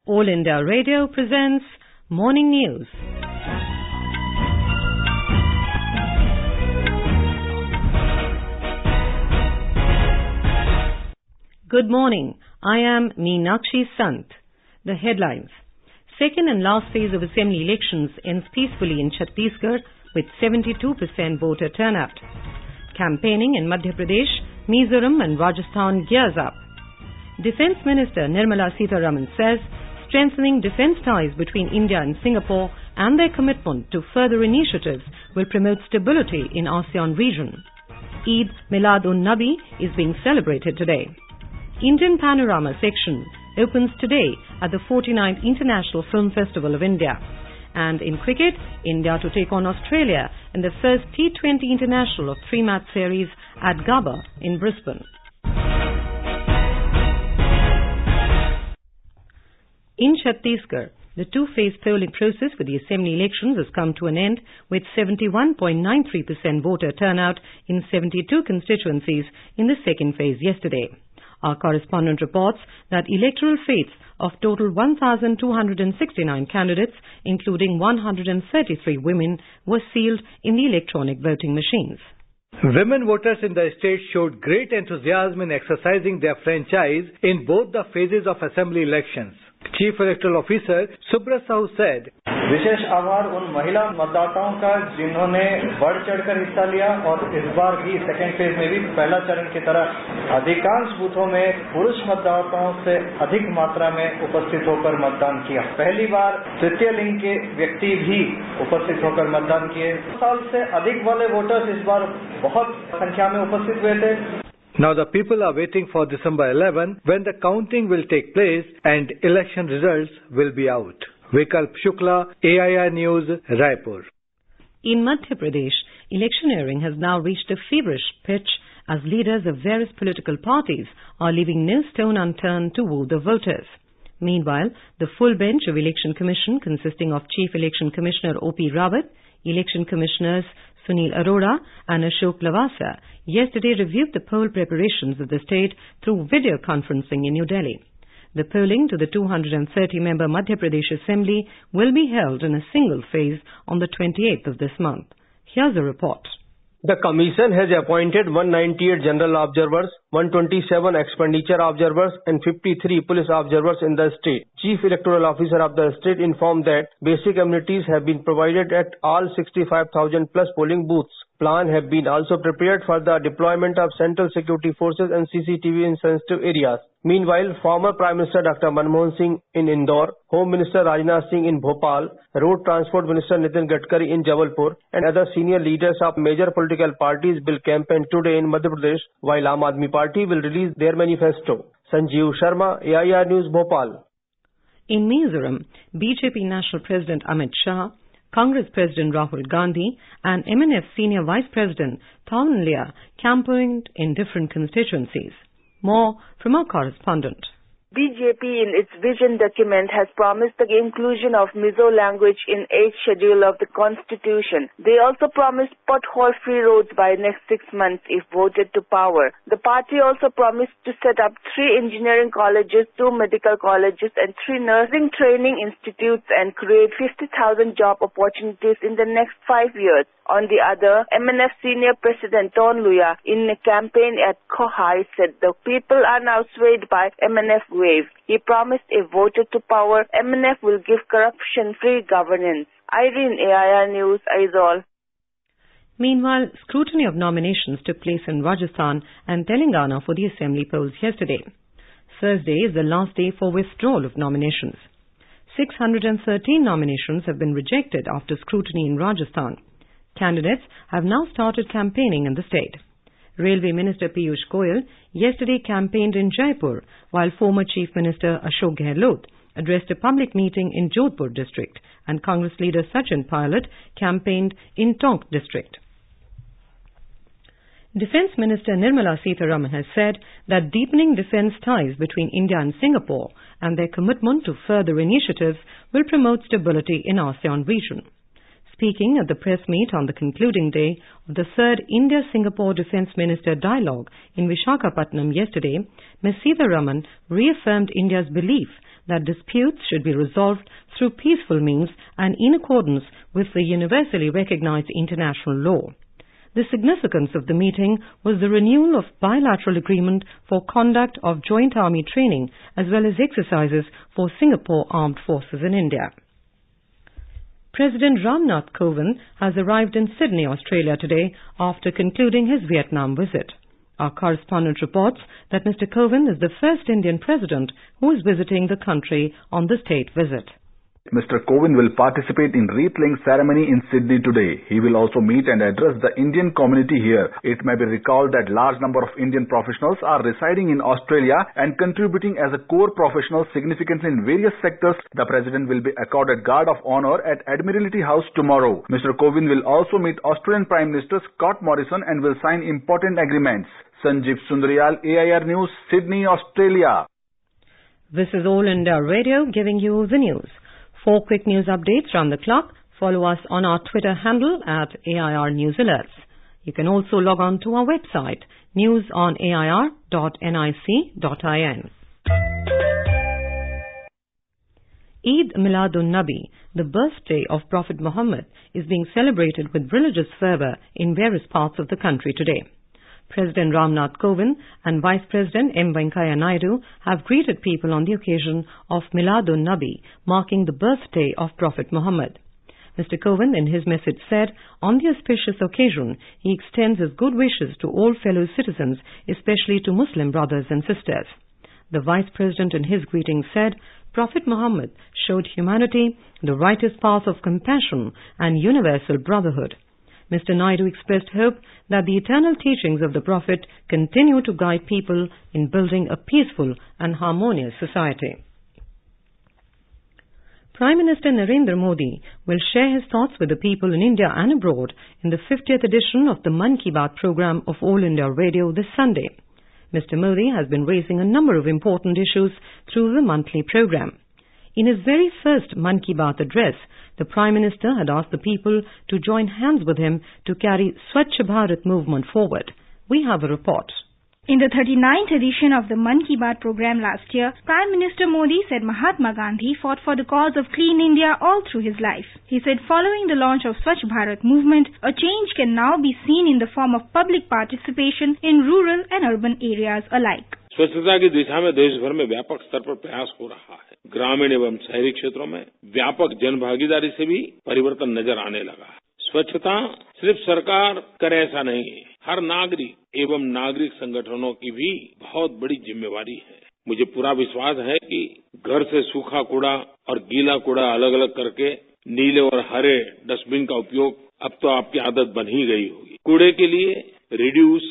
All India Radio presents Morning News. Good morning. I am Meenakshi Sant. The headlines. Second and last phase of assembly elections ends peacefully in Chhattisgarh with 72% voter turnout. Campaigning in Madhya Pradesh, Mizoram and Rajasthan gears up. Defence Minister Nirmala Sitharaman says strengthening defence ties between India and Singapore and their commitment to further initiatives will promote stability in ASEAN region. Eid Milad-un-Nabi is being celebrated today. Indian Panorama section opens today at the 49th International Film Festival of India. And in cricket, India to take on Australia in the first T20 International of 3-match series at Gabba in Brisbane. In Chhattisgarh, the two-phase polling process for the assembly elections has come to an end with 71.93% voter turnout in 72 constituencies in the second phase yesterday. Our correspondent reports that electoral fates of total 1,269 candidates, including 133 women, were sealed in the electronic voting machines. Women voters in the state showed great enthusiasm in exercising their franchise in both the phases of assembly elections. Chief Electoral Officer Subrat Sahu said, विशेष आभार उन महिला मतदाताओं का जिन्होंने बढ़ चढ़कर हिस्सा लिया और इस बार भी सेकेंड फेज में भी पहला चरण की तरह अधिकांश बूथों में पुरुष मतदाताओं से अधिक मात्रा में उपस्थित होकर मतदान किया। पहली बार तृतीय लिंग के व्यक्ति भी उपस्थित होकर मतदान किए। 2 साल से अधिक वाले वोटर्स इस बार बहुत संख्या में उपस्थित हुए थे। Now the people are waiting for December 11 when the counting will take place and election results will be out. Vikalp Shukla, AIR News, Raipur. In Madhya Pradesh, electioneering has now reached a feverish pitch as leaders of various political parties are leaving no stone unturned to woo the voters. Meanwhile, the full bench of Election Commission consisting of Chief Election Commissioner O.P. Rawat, Election Commissioners Sunil Arora and Ashok Lavasa yesterday reviewed the poll preparations of the state through video conferencing in New Delhi. The polling to the 230-member Madhya Pradesh Assembly will be held in a single phase on the 28th of this month. Here's a report. The Commission has appointed 198 general observers, 127 expenditure observers and 53 police observers in the state. Chief Electoral Officer of the state informed that basic amenities have been provided at all 65,000 plus polling booths. Plan have been also prepared for the deployment of central security forces and CCTV in sensitive areas. Meanwhile, former Prime Minister Dr. Manmohan Singh in Indore, Home Minister Rajnath Singh in Bhopal, Road Transport Minister Nitin Gadkari in Jabalpur and other senior leaders of major political parties will campaign today in Madhya Pradesh, while Aam Aadmi Party will release their manifesto. Sanjeev Sharma, AIR News, Bhopal. In Mizoram, BJP National President Amit Shah, Congress President Rahul Gandhi and MNF Senior Vice President Thawun Lia campaigned in different constituencies. More from our correspondent. BJP in its vision document has promised the inclusion of Mizo language in 8th schedule of the constitution. They also promised pothole-free roads by next 6 months if voted to power. The party also promised to set up 3 engineering colleges, 2 medical colleges and 3 nursing training institutes and create 50,000 job opportunities in the next 5 years. On the other, MNF Senior President Thawun Lia in a campaign at Kohai said the people are now swayed by MNF wave. He promised if voted to power, MNF will give corruption-free governance. Irene, AIR News, Aizawl. Meanwhile, scrutiny of nominations took place in Rajasthan and Telangana for the assembly polls yesterday. Thursday is the last day for withdrawal of nominations. 613 nominations have been rejected after scrutiny in Rajasthan. Candidates have now started campaigning in the state. Railway Minister Piyush Goyal yesterday campaigned in Jaipur, while former Chief Minister Ashok Gehlot addressed a public meeting in Jodhpur district, and Congress leader Sachin Pilot campaigned in Tonk district. Defence Minister Nirmala Sitharaman has said that deepening defence ties between India and Singapore and their commitment to further initiatives will promote stability in ASEAN region. Speaking at the press meet on the concluding day of the 3rd India-Singapore Defence Minister Dialogue in Visakhapatnam yesterday, Ms. Sitharaman reaffirmed India's belief that disputes should be resolved through peaceful means and in accordance with the universally recognized international law. The significance of the meeting was the renewal of bilateral agreement for conduct of joint army training as well as exercises for Singapore Armed Forces in India. President Ramnath Kovind has arrived in Sydney, Australia today after concluding his Vietnam visit. Our correspondent reports that Mr. Kovind is the first Indian president who is visiting the country on the state visit. Mr. Kovind will participate in wreath-laying ceremony in Sydney today. He will also meet and address the Indian community here. It may be recalled that large number of Indian professionals are residing in Australia and contributing as a core professional significantly in various sectors. The President will be accorded Guard of Honour at Admiralty House tomorrow. Mr. Kovind will also meet Australian Prime Minister Scott Morrison and will sign important agreements. Sanjeev Sundaryal, AIR News, Sydney, Australia. This is All India Radio giving you the news. For quick news updates round the clock, follow us on our Twitter handle at AIR News Alerts. You can also log on to our website, newsonair.nic.in. Eid Miladun-Nabi, the birthday of Prophet Muhammad, is being celebrated with religious fervour in various parts of the country today. President Ramnath Kovind and Vice President M. Venkaiah Naidu have greeted people on the occasion of Miladun-Nabi, marking the birthday of Prophet Muhammad. Mr. Kovind in his message said, on the auspicious occasion, he extends his good wishes to all fellow citizens, especially to Muslim brothers and sisters. The Vice President in his greeting said, Prophet Muhammad showed humanity the righteous path of compassion and universal brotherhood. Mr. Naidu expressed hope that the eternal teachings of the Prophet continue to guide people in building a peaceful and harmonious society. Prime Minister Narendra Modi will share his thoughts with the people in India and abroad in the 50th edition of the Mann Ki Baat program of All India Radio this Sunday. Mr. Modi has been raising a number of important issues through the monthly program. In his very first Mann Ki Baat address, the Prime Minister had asked the people to join hands with him to carry Swachh Bharat movement forward. We have a report. In the 39th edition of the Mann Ki Baat program last year, Prime Minister Modi said Mahatma Gandhi fought for the cause of clean India all through his life. He said following the launch of Swachh Bharat movement, a change can now be seen in the form of public participation in rural and urban areas alike. स्वच्छता की दिशा में देश भर में व्यापक स्तर पर प्रयास हो रहा है. ग्रामीण एवं शहरी क्षेत्रों में व्यापक जन भागीदारी से भी परिवर्तन नजर आने लगा है. स्वच्छता सिर्फ सरकार करे ऐसा नहीं है. हर नागरिक एवं नागरिक संगठनों की भी बहुत बड़ी जिम्मेवारी है. मुझे पूरा विश्वास है कि घर से सूखा कूड़ा और गीला कूड़ा अलग अलग करके नीले और हरे डस्टबिन का उपयोग अब तो आपकी आदत बन ही गई होगी. कूड़े के लिए रिड्यूस,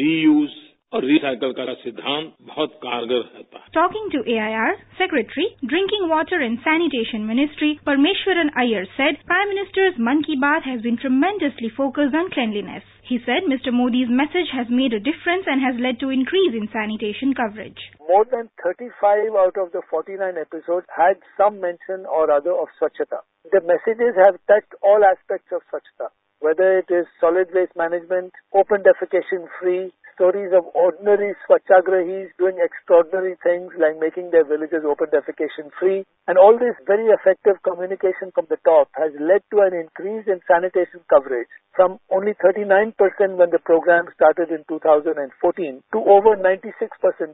रीयूज और रिसाइकल का सिद्धांत बहुत कारगर रहता है. Talking to AIR, Secretary, Drinking Water and Sanitation Ministry, Parmeshwaran Iyer said Prime Minister's Mann Ki Baat has been tremendously focused on cleanliness. He said Mr. Modi's message has made a difference and has led to increase in sanitation coverage. More than 35 out of the 49 episodes had some mention or other of Swachhata. The messages have touched all aspects of Swachhata, whether it is solid waste management, open defecation free, stories of ordinary Swachhagrahis doing extraordinary things like making their villages open defecation free. And all this very effective communication from the top has led to an increase in sanitation coverage from only 39% when the program started in 2014 to over 96%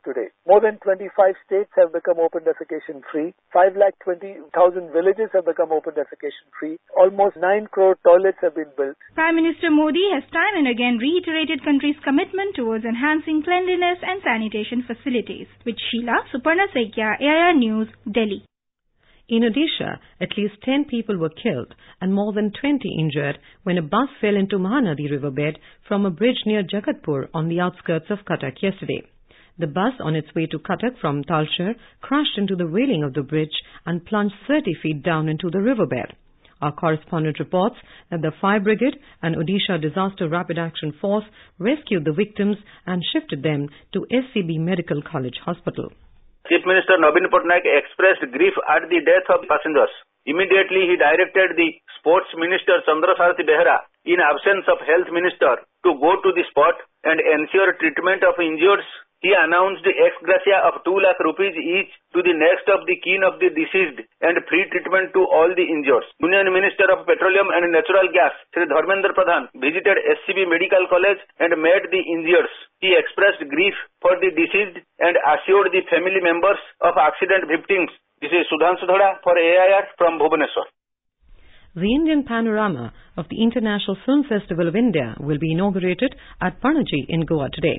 today. More than 25 states have become open defecation free. 5,20,000 villages have become open defecation free. Almost 9 crore toilets have been built. Prime Minister Modi has time and again reiterated country's commitment towards enhancing cleanliness and sanitation facilities. With Sheila Suparna Saikia, AIR News, Delhi. In Odisha, at least 10 people were killed and more than 20 injured when a bus fell into Mahanadi riverbed from a bridge near Jagatpur on the outskirts of Cuttack yesterday. The bus, on its way to Cuttack from Talcher, crashed into the railing of the bridge and plunged 30 feet down into the riverbed. Our correspondent reports that the Fire Brigade and Odisha Disaster Rapid Action Force rescued the victims and shifted them to SCB Medical College Hospital. Chief Minister Naveen Patnaik expressed grief at the death of passengers. Immediately, he directed the Sports Minister Chandrasarthi Behera, in absence of Health Minister, to go to the spot and ensure treatment of injured he announced ex gratia of 2 lakh rupees each to the next of the kin of the deceased and free treatment to all the injured. Union Minister of Petroleum and Natural Gas, Shri Dharmendra Pradhan, visited SCB Medical College and met the injured. He expressed grief for the deceased and assured the family members of accident victims. This is Sudhanshu Dhada for AIR from Bhubaneswar. The Indian panorama of the International Film Festival of India will be inaugurated at Panaji in Goa today.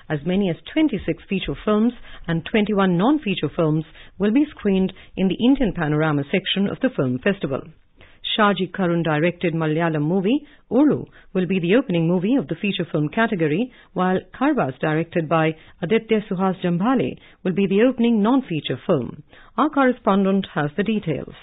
As many as 26 feature films and 21 non-feature films will be screened in the Indian panorama section of the film festival. Shaji Karun directed Malayalam movie Ulu will be the opening movie of the feature film category, while Karbas, directed by Aditya Suhas Jambhale, will be the opening non-feature film. Our correspondent has the details.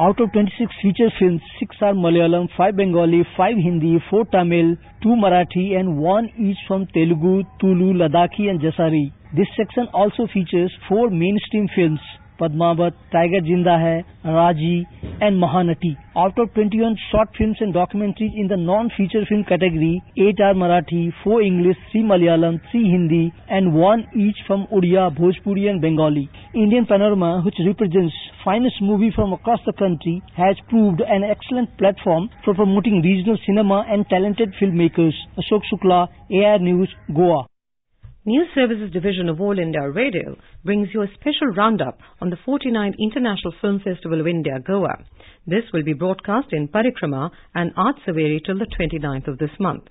Out of 26 feature films, 6 are Malayalam, 5 Bengali, 5 Hindi, 4 Tamil, 2 Marathi and 1 each from Telugu, Tulu, Ladakhi and Jasari. This section also features 4 mainstream films, Padmavat, Tiger Jinda Hai, Raji and Mahanati. Out of 21 short films and documentaries in the non-feature film category, 8 are Marathi, 4 English, 3 Malayalam, 3 Hindi and 1 each from Odia, Bhojpuri and Bengali. Indian Panorama, which represents finest movie from across the country, has proved an excellent platform for promoting regional cinema and talented filmmakers. Ashok Shukla, AIR News, Goa. News Services Division of All India Radio brings you a special roundup on the 49th International Film Festival of India, Goa. This will be broadcast in Parikrama and Art Saveri till the 29th of this month.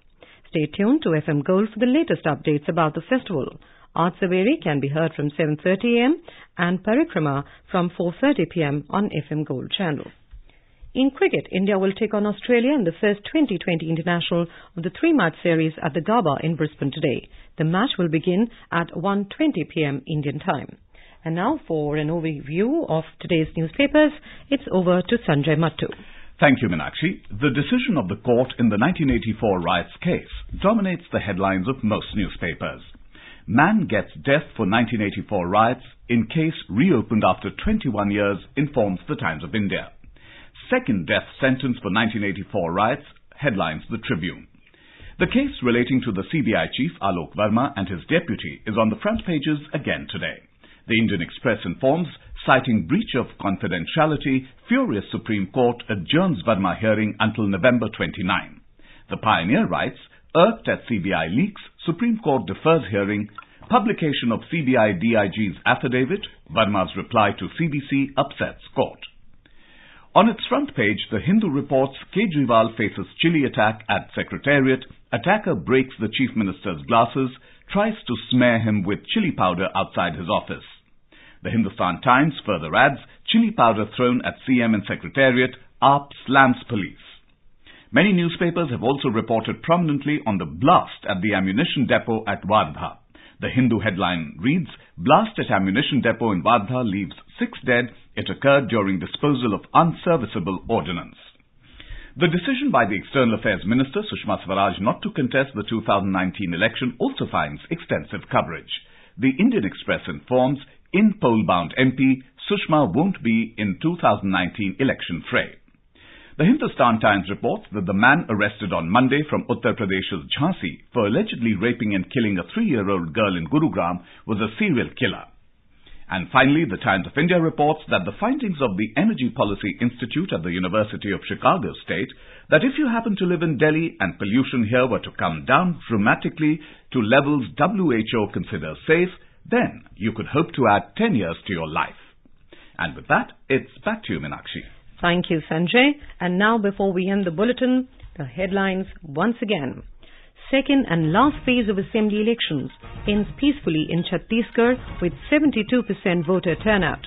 Stay tuned to FM Gold for the latest updates about the festival. Art Saveri can be heard from 7:30 am and Parikrama from 4:30 pm on FM Gold channel. In cricket, India will take on Australia in the first 2020 international of the 3-match series at the Gabba in Brisbane today. The match will begin at 1:20 p.m. Indian time. And now for an overview of today's newspapers, it's over to Sanjay Mattu. Thank you, Meenakshi. The decision of the court in the 1984 riots case dominates the headlines of most newspapers. Man gets death for 1984 riots in case reopened after 21 years, informs the Times of India. Second death sentence for 1984 riots, headlines the Tribune. The case relating to the CBI chief Alok Verma and his deputy is on the front pages again today. The Indian Express informs, citing breach of confidentiality, furious Supreme Court adjourns Verma hearing until November 29. The Pioneer writes, irked at CBI leaks, Supreme Court defers hearing, publication of CBI DIG's affidavit, Verma's reply to CBC upsets court. On its front page, The Hindu reports Kejriwal faces chilli attack at Secretariat. Attacker breaks the Chief Minister's glasses, tries to smear him with chilli powder outside his office. The Hindustan Times further adds, chilli powder thrown at CM in Secretariat, AAP slams police. Many newspapers have also reported prominently on the blast at the ammunition depot at Wardha. The Hindu headline reads, blast at ammunition depot in Wardha leaves 6 dead. It occurred during disposal of unserviceable ordnance. The decision by the External Affairs Minister, Sushma Swaraj, not to contest the 2019 election also finds extensive coverage. The Indian Express informs, in poll-bound MP, Sushma won't be in 2019 election fray. The Hindustan Times reports that the man arrested on Monday from Uttar Pradesh's Jhansi for allegedly raping and killing a 3-year-old girl in Gurugram was a serial killer. And finally, the Times of India reports that the findings of the Energy Policy Institute at the University of Chicago state that if you happen to live in Delhi and pollution here were to come down dramatically to levels WHO considers safe, then you could hope to add 10 years to your life. And with that, it's back to you, Meenakshi. Thank you, Sanjay. And now, before we end the bulletin, the headlines once again. Second and last phase of assembly elections ends peacefully in Chhattisgarh with 72% voter turnout.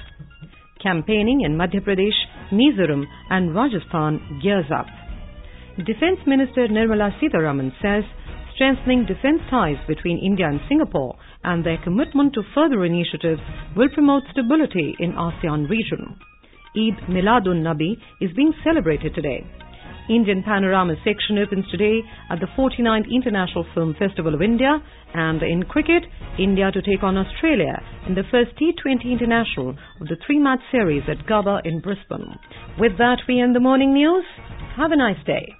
Campaigning in Madhya Pradesh, Mizoram and Rajasthan gears up. Defence Minister Nirmala Sitharaman says strengthening defence ties between India and Singapore and their commitment to further initiatives will promote stability in ASEAN region. Eid Miladun-Nabi is being celebrated today. Indian Panorama section opens today at the 49th International Film Festival of India, and in cricket, India to take on Australia in the first T20 International of the 3-match series at Gabba in Brisbane. With that, we end the morning news. Have a nice day.